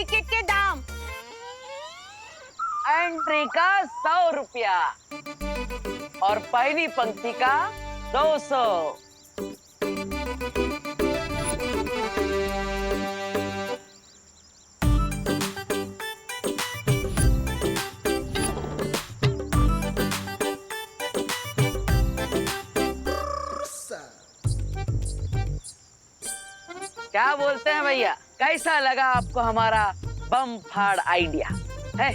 Ticket के दाम। Entry का 100 रुपया और पहली पंक्ति का 200। क्या बोलते हैं भैया, कैसा लगा आपको हमारा बम फाड़ आइडिया है?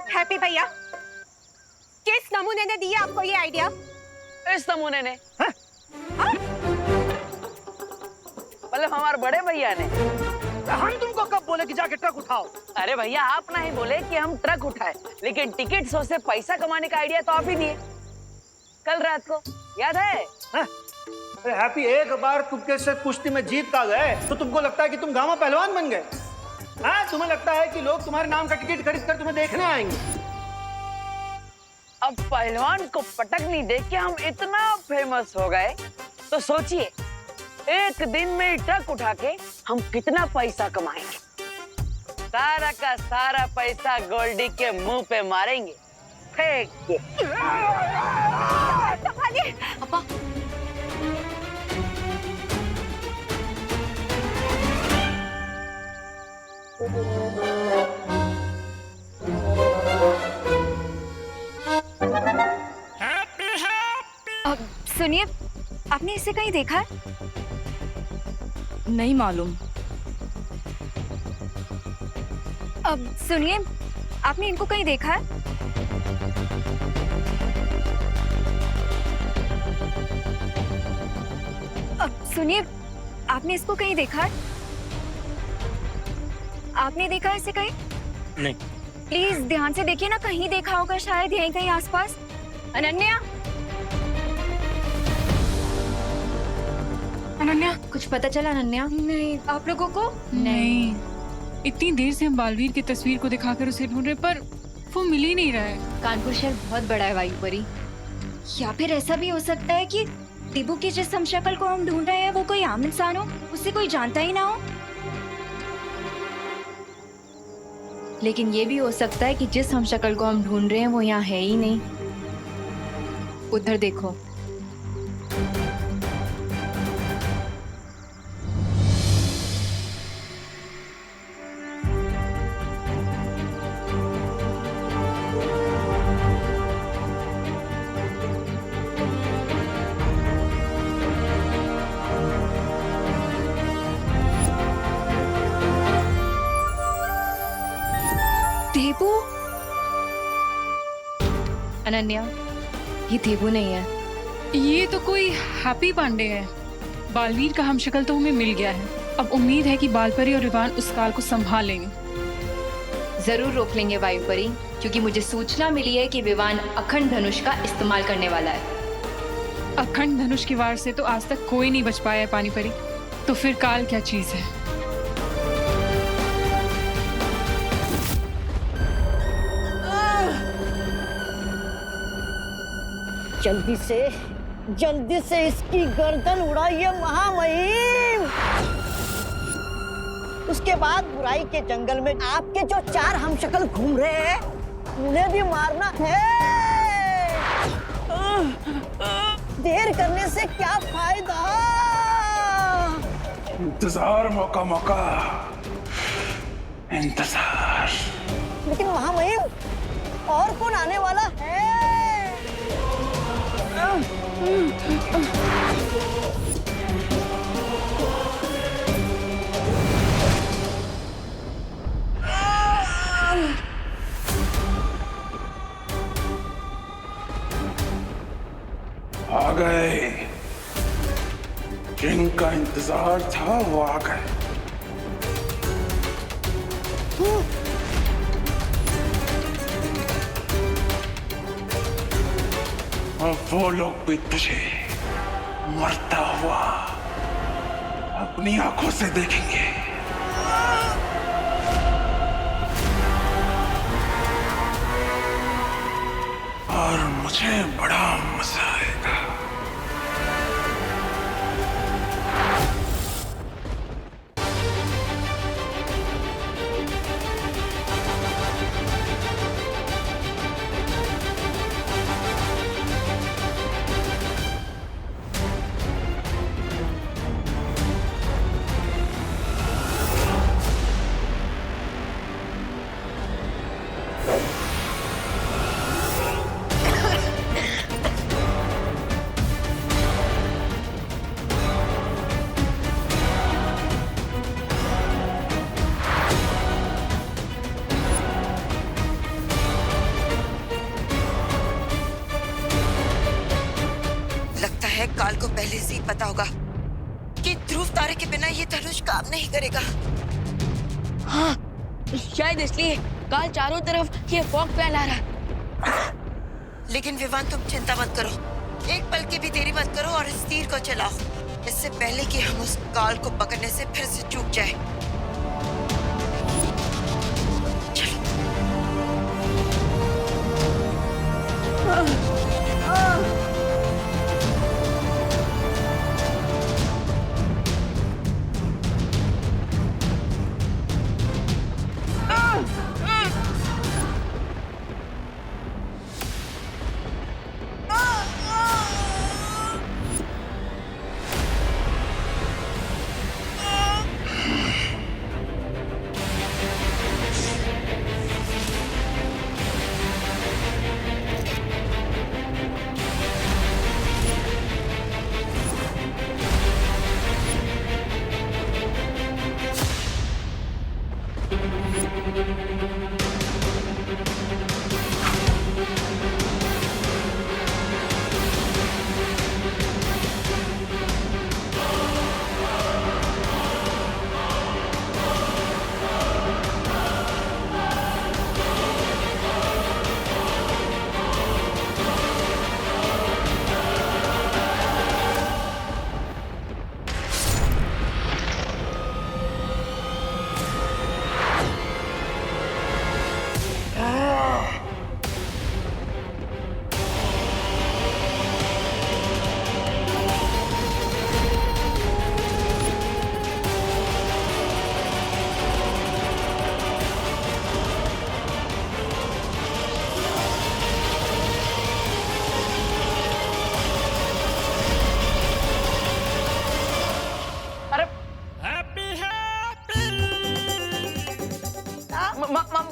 हैप्पी भैया, किस नमूने ने दिया आपको ये आइडिया? इस नमूने ने, मतलब हमारे बड़े भैया ने। हम तुमको कब बोले कि जाके ट्रक उठाओ? अरे भैया, आप नहीं बोले कि हम ट्रक उठाए, लेकिन टिकट शो से पैसा कमाने का आइडिया तो आप ही दिए कल रात को, याद है? अरे हैप्पी, एक बार तुमके से कुश्ती में जीत आ गए तो तुमको लगता है कि तुम गामा पहलवान बन गए? हाँ, तुम्हें लगता है कि लोग तुम्हारे नाम का टिकट खरीद कर तुम्हें देखने आएंगे? अब पहलवान को पटकनी देख के हम इतना फेमस हो गए तो सोचिए, एक दिन में ट्रक उठा के हम कितना पैसा कमाएंगे। सारा का सारा पैसा गोल्डी के मुंह पे मारेंगे, फेंक के। पापा, सुनिए, आपने इसे कहीं देखा है? नहीं मालूम। अब सुनिए, आपने इनको कहीं देखा है? अब सुनिए, आपने इसको कहीं देखा है? आपने देखा है इसे कहीं? नहीं। प्लीज ध्यान से देखिए ना, कहीं देखा होगा शायद, यहीं कहीं आसपास। अनन्या, अनन्या, कुछ पता चला अनन्या? नहीं, आप लोगों को? नहीं। इतनी देर से हम बालवीर की तस्वीर को दिखाकर उसे ढूंढ रहे, पर वो मिल ही नहीं रहा है। कानपुर शहर बहुत बड़ा है वायुपरी, या फिर ऐसा भी हो सकता है कि टिबू की जिस हमशक्ल को हम ढूंढ रहे हैं वो कोई आम इंसान हो, उसे कोई जानता ही ना हो। लेकिन ये भी हो सकता है कि जिस हमशक्ल को हम ढूंढ रहे हैं वो यहाँ है ही नहीं। उधर देखो। देबू? अनन्या, ये देबू नहीं है। ये तो कोई हैप्पी पांडे है। बालवीर का हमशक्ल तो हमें मिल गया है। अब उम्मीद है कि बालपरी और विवान उस काल को संभाल लेंगे। जरूर रोक लेंगे वायुपरी, क्योंकि मुझे सूचना मिली है कि विवान अखंड धनुष का इस्तेमाल करने वाला है। अखंड धनुष की वार से तो आज तक कोई नहीं बच पाया है पानीपरी, तो फिर काल क्या चीज है? जल्दी से इसकी गर्दन उड़ाइए महामहिम। उसके बाद बुराई के जंगल में आपके जो 4 हमशक्ल घूम रहे हैं, उन्हें भी मारना है। देर करने से क्या फायदा? इंतजार मौका मौका इंतजार। लेकिन महामहिम, और कौन आने वाला है? आ गए, जिनका इंतजार था वो आ गए। और वो लोग भी तुझे मरता हुआ अपनी आंखों से देखेंगे। और मुझे बड़ा मजा आएगा। पता होगा कि ध्रुव तारे के बिना ये धनुष काम नहीं करेगा। हाँ, शायद इसलिए काल चारों तरफ ये फॉग फैला रहा। लेकिन विवान तुम चिंता मत करो, एक पल की भी देरी मत करो और इस तीर को चलाओ, इससे पहले कि हम उस काल को पकड़ने से फिर से चूक जाए।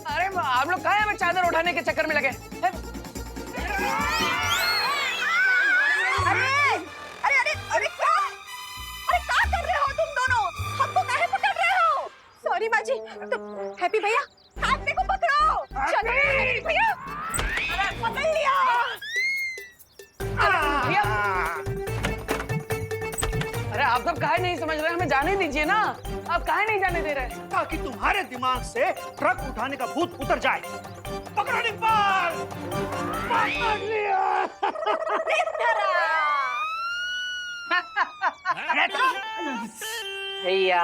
अरे आप लोग कहाँ हैं? हमें चादर उठाने के चक्कर में लगे। अरे अरे अरे अरे क्या कर रहे हो तुम दोनों? हमको काहे पकड़ रहे हो? सॉरी माँ जी। तो हैप्पी भैया हाथ में को पकड़ो। चलो हैप्पी भैया। अरे पकड़ लिया। अरे आप सब काहे नहीं समझ रहे? हमें जाने दीजिए ना, आप काहे नहीं जाने दे रहे? ताकि तुम्हारे दिमाग से ट्रक उठाने का भूत उतर जाए। पकड़ो निपाल, पकड़ लिया। भैया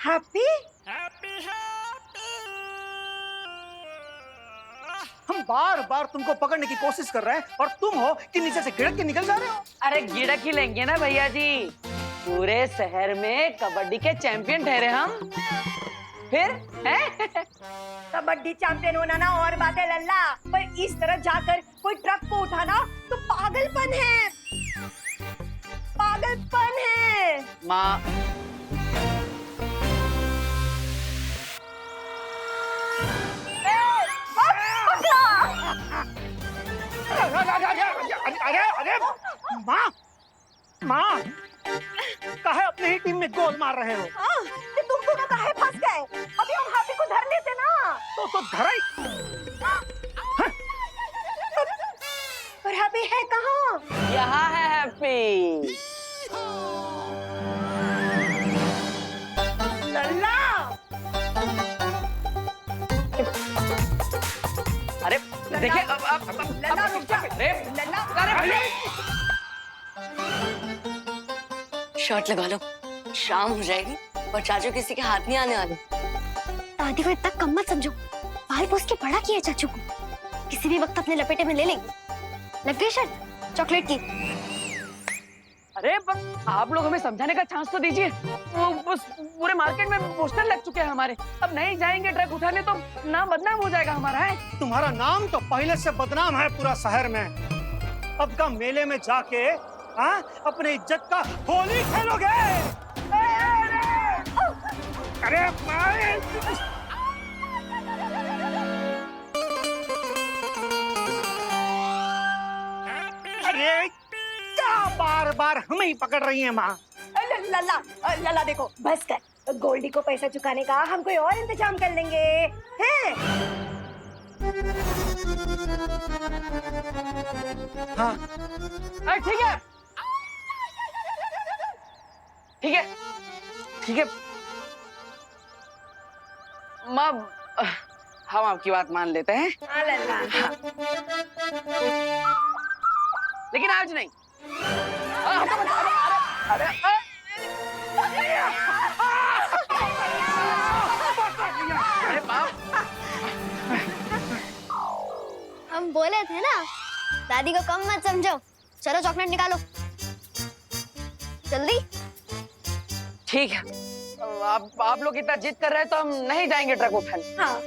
हैप्पी? हम बार बार तुमको पकड़ने की कोशिश कर रहे हैं और तुम हो कि नीचे से गिड़क के निकल जा रहे हो। अरे गिड़क ही लेंगे ना भैया जी, पूरे शहर में कबड्डी के चैंपियन ठहरे हम। फिर हैं? कबड्डी चैंपियन होना ना और बात है लल्ला, पर इस तरह जाकर कोई ट्रक को उठाना तो पागलपन है, पागलपन है। माँ अरे अरे माँ माँ, काहे अपने ही टीम में गोल मार रहे हो? हाँ, कि तुम दोनों काहे फंस गए? अभी हम हैप्पी को धर लेते ना। तो धरा ही। पर हैप्पी है कहाँ? यहाँ है हैप्पी। लल्ला, अरे देखिए अब लल्ला रुक जा। अरे लल्ला, अरे शर्ट लगा लो, शाम हो जाएगी और चाचू किसी के हाथ नहीं आने वाले। दादी को इतना कम मत समझो, बाल पोस के बड़ा किया चाचू को, किसी भी वक्त अपने लपेटे में ले लेंगे। लग गई शर्ट चॉकलेट की। अरे पर आप लोग हमें समझाने का चांस तो दीजिए। वो बस पूरे मार्केट में पोस्टर लग चुके हैं हमारे, अब नहीं जाएंगे ट्रक उठाने तो नाम बदनाम हो जाएगा हमारा। है तुम्हारा नाम तो पहले से बदनाम है पूरा शहर में। अब का मेले में जाके हाँ अपने इज्जत का होली खेलोगे। अरे अरे क्या बार बार हमें ही पकड़ रही है माँ? लल्ला, लल्ला देखो, बस कर। गोल्डी को पैसा चुकाने का हम कोई और इंतजाम कर लेंगे, हैं? हाँ ठीक है ठीक है ठीक है, हम आपकी बात मान लेते हैं, लेकिन आज नहीं। अरे बाप, हम बोले थे ना, दादी को कम मत समझो। चलो चॉकलेट निकालो जल्दी। ठीक है, आप लोग इतना जिद कर रहे हैं तो हम नहीं जाएंगे ट्रक उठाने। हाँ।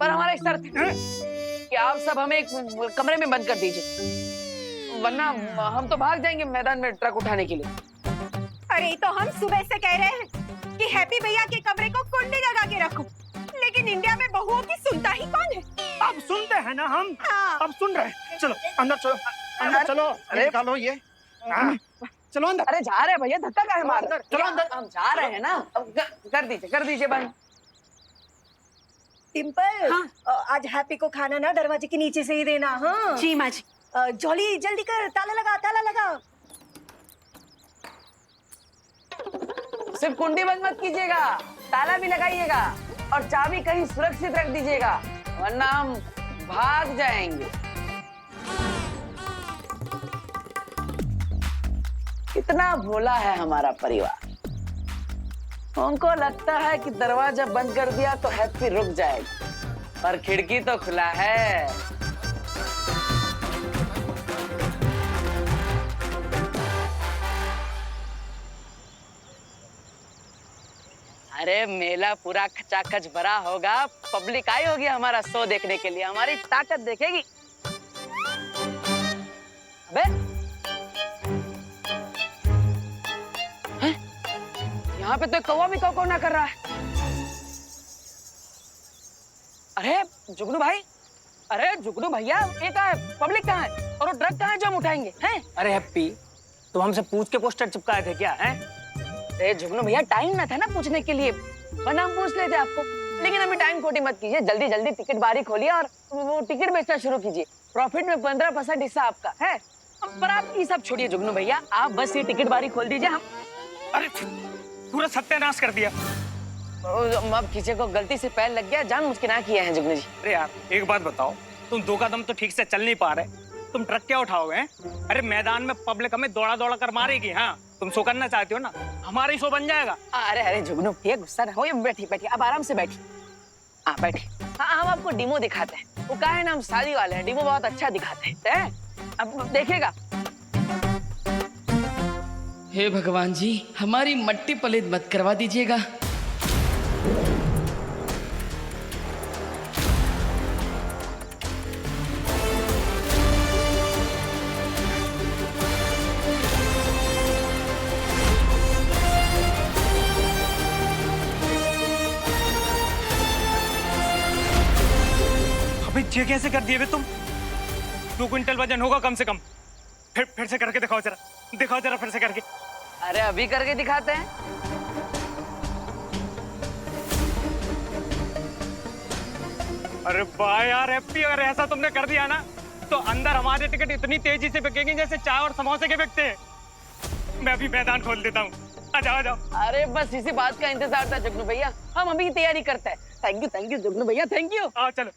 पर हमारा एक शर्त है कि आप सब हमें एक कमरे में बंद कर दीजिए, वरना हम तो भाग जाएंगे मैदान में ट्रक उठाने के लिए। अरे तो हम सुबह से कह रहे हैं कि हैप्पी भैया के कमरे को कुंडी लगा के रखो, लेकिन इंडिया में बहुओं की सुनता ही कौन है? अब सुनते हैं ना हम। हाँ। अब सुन रहे हैं। चलो अंदर चलो, अंदर चलो। अरे निकालो ये। हाँ, चलो अंदर। अरे जा रहे हैं भैया, धक्का काहे मार रहे हैं? चलो अंदर। हम जा रहे हैं ना, अब कर दीजिए बंद। डिम्पल, आज हैप्पी को खाना ना दरवाजे के नीचे से ही देना। हाँ जी माँ जी। जॉली जल्दी कर, ताला लगा, ताला लगा। सिर्फ कुंडी बंद मत कीजिएगा, ताला भी लगाइएगा और चाबी कहीं सुरक्षित रख दीजिएगा, वरना हम भाग जाएंगे। कितना भोला है हमारा परिवार। उनको लगता है कि दरवाजा बंद कर दिया तो हैप्पी रुक जाएगी, पर खिड़की तो खुला है। अरे मेला पूरा खचाखच भरा होगा, पब्लिक आई होगी हमारा शो देखने के लिए, हमारी ताकत देखेगी। अबे यहाँ पे तो कौवा भी कौ ना कर रहा है। अरे जुगनू भाई, अरे जुगनू भैया, ये कहाँ है? पब्लिक कहाँ है? और वो ट्रक कहाँ है जो हम उठाएंगे? हैं? अरे हैप्पी, तुम हमसे पूछ के पोस्टर चिपकाए थे क्या? हैं? अरे जुगनू भैया, टाइम ना था ना पूछने के लिए, वरना हम पूछ लेते आपको। लेकिन अभी टाइम खोटी मत कीजिए, जल्दी जल्दी टिकट बारी खोलिए और वो टिकट बेचना शुरू कीजिए। प्रॉफिट में 15% हिस्सा आपका है। पर आप ये सब छोड़िए जुगनू भैया, आप बस ये टिकट बारी खोल दीजिए। हम अरे पूरा सत्यानाश कर दिया। अब किसी को गलती से पैर लग गया, जानबूझ के ना किया है जुगनू जी। अरे यार एक बात बताओ, तुम दो कदम तो ठीक से चल नहीं पा रहे, तुम ट्रक क्या उठाओगे? हैं? अरे मैदान में पब्लिक हमें दौड़ा दौड़ा कर मारेगी। हाँ, तुम शो करना चाहती हो ना, हमारा ही शो बन जाएगा। अरे अरे जुगनू भैया, गुस्सा ना हो, बैठी बैठी, अब आराम से बैठी। हाँ बैठी। हाँ, हम आपको डिमो दिखाते हैं। वो कहा है ना, हम शादी वाले हैं, डिमो बहुत अच्छा दिखाते हैं। अब देखिएगा। हे भगवान जी, हमारी मट्टी पलित मत करवा दीजिएगा। अबे ये कैसे कर दिए बे तुम? 2 क्विंटल वजन होगा कम से कम। फिर से करके दिखाओ जरा, दिखाओ जरा फिर से करके। अरे अभी करके दिखाते हैं। अरे वाह यार हैप्पी, अगर ऐसा तुमने कर दिया ना तो अंदर हमारे टिकट इतनी तेजी से बिकेंगे जैसे चाय और समोसे के बिकते हैं। मैं अभी मैदान खोल देता हूँ, आ जाओ आ जाओ। अरे बस इसी बात का इंतजार था जुगनू भैया, हम अभी की तैयारी करते हैं। थैंक यू जुगनू भैया, थैंक यू। आओ चलो।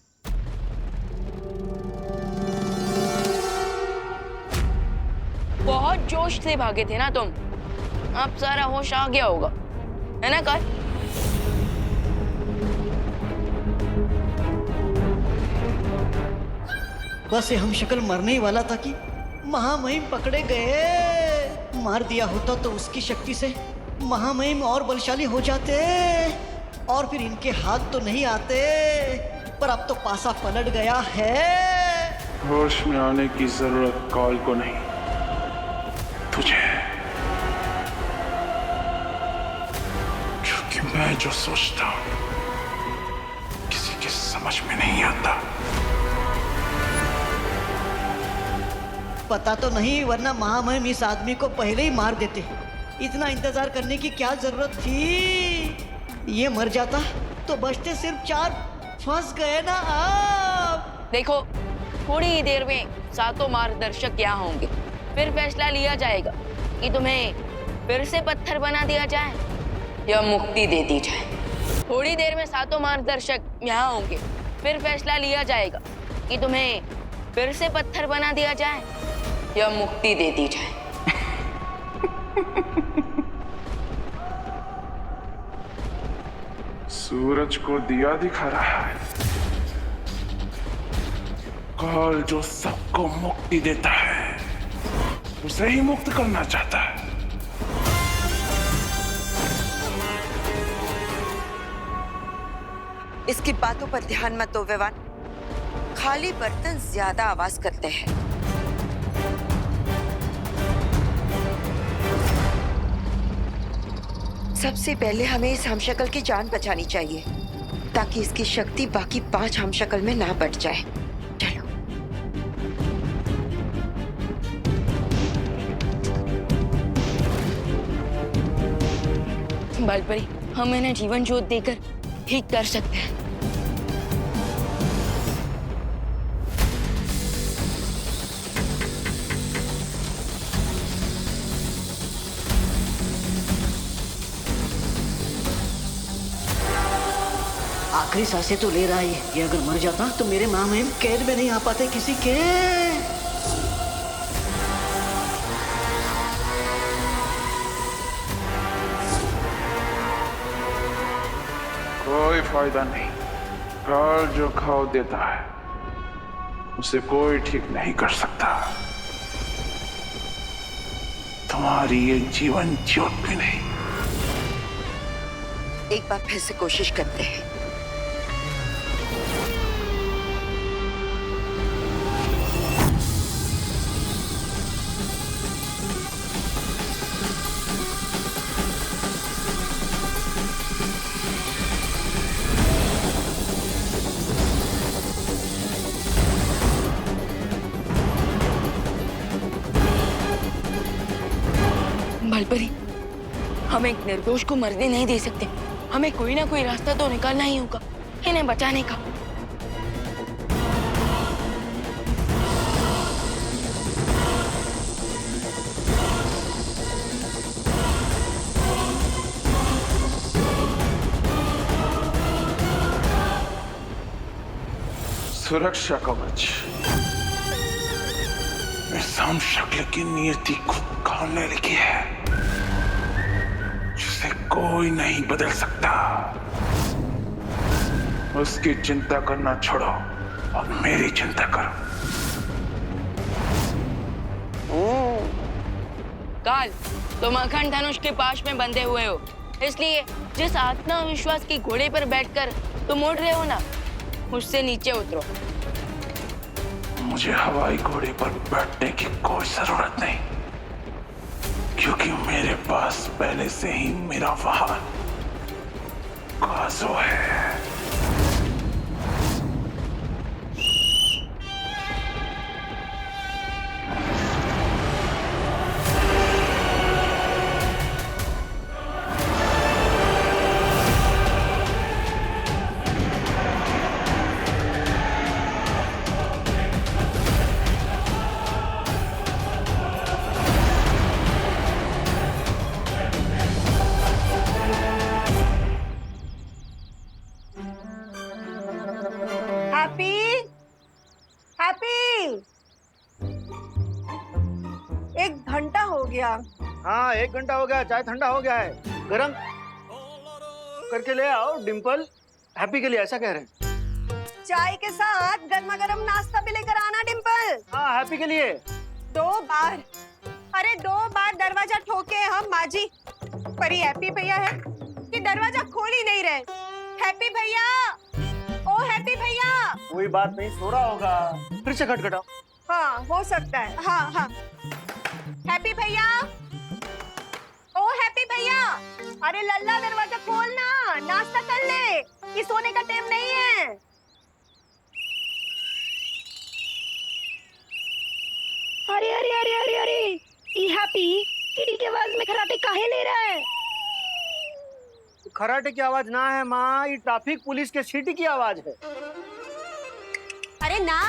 बहुत जोश से भागे थे ना तुम, अब सारा होश आ गया होगा, है ना काल? बस ये हम शक्ल मरने ही वाला था कि महामहिम पकड़े गए। मार दिया होता तो उसकी शक्ति से महामहिम और बलशाली हो जाते और फिर इनके हाथ तो नहीं आते, पर अब तो पासा पलट गया है। होश में आने की जरूरत काल को नहीं, तुझे। क्योंकि मैं जो सोचता हूं किसी के समझ में नहीं आता। पता तो नहीं, वरना महामहिम इस आदमी को पहले ही मार देते। इतना इंतजार करने की क्या जरूरत थी? ये मर जाता तो बचते सिर्फ फंस गए ना आप। देखो, थोड़ी ही देर में सातों मार्गदर्शक यहाँ होंगे, फिर फैसला लिया जाएगा कि तुम्हें फिर से पत्थर बना दिया जाए या मुक्ति दे दी जाए। थोड़ी देर में सातों मार्गदर्शक यहाँ होंगे, फिर फैसला लिया जाएगा कि तुम्हें फिर से पत्थर बना दिया जाए या मुक्ति दे दी जाए। सूरज को दिया दिखा रहा है। काल जो सबको मुक्ति देता है, उसे ही मुक्त करना चाहता है। इसकी बातों पर ध्यान मत दो विवान। खाली बर्तन ज्यादा आवाज करते हैं। सबसे पहले हमें इस हमशक्ल की जान बचानी चाहिए, ताकि इसकी शक्ति बाकी 5 हमशक्ल में ना बढ़ जाए। चलो। बालपरी, हम इन्हें जीवन ज्योत देकर ठीक कर सकते हैं। आखिरी सांसें तो ले रहा है ये अगर मर जाता तो मेरे महामहिम कैद में नहीं आ पाते किसी के। कोई फायदा नहीं। काल जो घाव देता है, उसे कोई ठीक नहीं कर सकता। तुम्हारी ये जीवन ज्योत भी नहीं। एक बार फिर से कोशिश करते हैं। बालपरी, हम एक निर्दोष को मरने नहीं दे सकते। हमें कोई ना कोई रास्ता तो निकालना ही होगा इन्हें बचाने का। सुरक्षा कवच। इस हमशक्ल की नियति खुद काल ने लिखी है, जिसे कोई नहीं बदल सकता। उसकी चिंता करना छोड़ो और मेरी चिंता करो। काल, तुम अखंड धनुष के पाश में बंधे हुए हो, इसलिए जिस आत्मविश्वास की घोड़े पर बैठकर तुम उड़ रहे हो ना, उससे नीचे उतरो। मुझे हवाई घोड़े पर बैठने की कोई जरूरत नहीं, क्योंकि मेरे पास पहले से ही मेरा वाहन काजो है। एक घंटा हो गया। हाँ, 1 घंटा हो गया। चाय ठंडा हो गया है, गरम करके ले आओ। डिम्पल हैप्पी के लिए ऐसा कह रहे हैं। चाय के साथ गर्मा गर्म नाश्ता भी लेकर आना डिम्पल। हाँ, हैप्पी के लिए। 2 बार, अरे 2 बार दरवाजा ठोके हम माजी, पर ये हैप्पी भैया है कि दरवाजा खोल ही नहीं रहे। हैप्पी भैया, ओ हैप्पी भैया। कोई बात नहीं, सो रहा होगा। फिर से खटखटाओ। हाँ, हो सकता है। हाँ हाँ, हैप्पी भैया, ओ हैप्पी भैया, अरे लल्ला दरवाजा खोलना, नाश्ता कर ले, ये सोने का टाइम नहीं है। अरे अरे अरे अरे अरे, ये हैप्पी चिड़ी के आवाज में खराटे काहे ले रहा है? खराटे की आवाज ना है माँ, ये ट्रैफिक पुलिस के सीटी की आवाज है। अरे ना,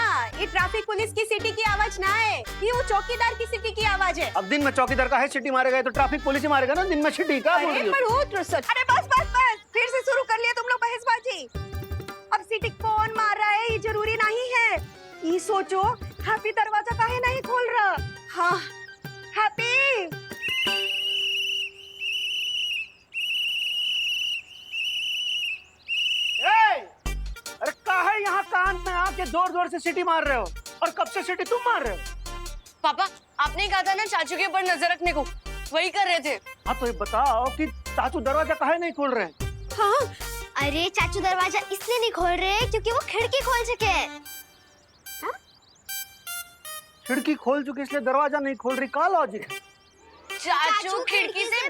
ये ट्रैफिक पुलिस की सिटी की आवाज ना है, ये वो चौकीदार की सिटी की आवाज है। अब दिन में चौकीदार का है सीटी मारेगा तो ट्रैफिक पुलिस ही मारेगा ना, दिन में सीटी का बोल रही हो? अरे बस बस बस, फिर से शुरू कर लिया तुम लोग बहसबाजी। अब सिटी कौन मार रहा है ये जरूरी नहीं है, ये सोचो हैप्पी दरवाजा काहे नहीं खोल रहा। हाँ हैप्पी, अरे काहे यहाँ कान में आके जोर जोर से सीटी मार रहे हो, और कब से सीटी तुम मार रहे हो? पापा आपने कहा था ना चाचू के ऊपर नजर रखने को, वही कर रहे थे। हाँ तो ये बताओ कि चाचू दरवाजा काहे नहीं खोल रहे हैं? हाँ, अरे चाचू दरवाजा इसलिए नहीं खोल रहे क्योंकि वो खिड़की खोल चुके हैं। खिड़की खोल चुकी इसलिए दरवाजा नहीं खोल रही, का लॉजिक है? चाचू खिड़की से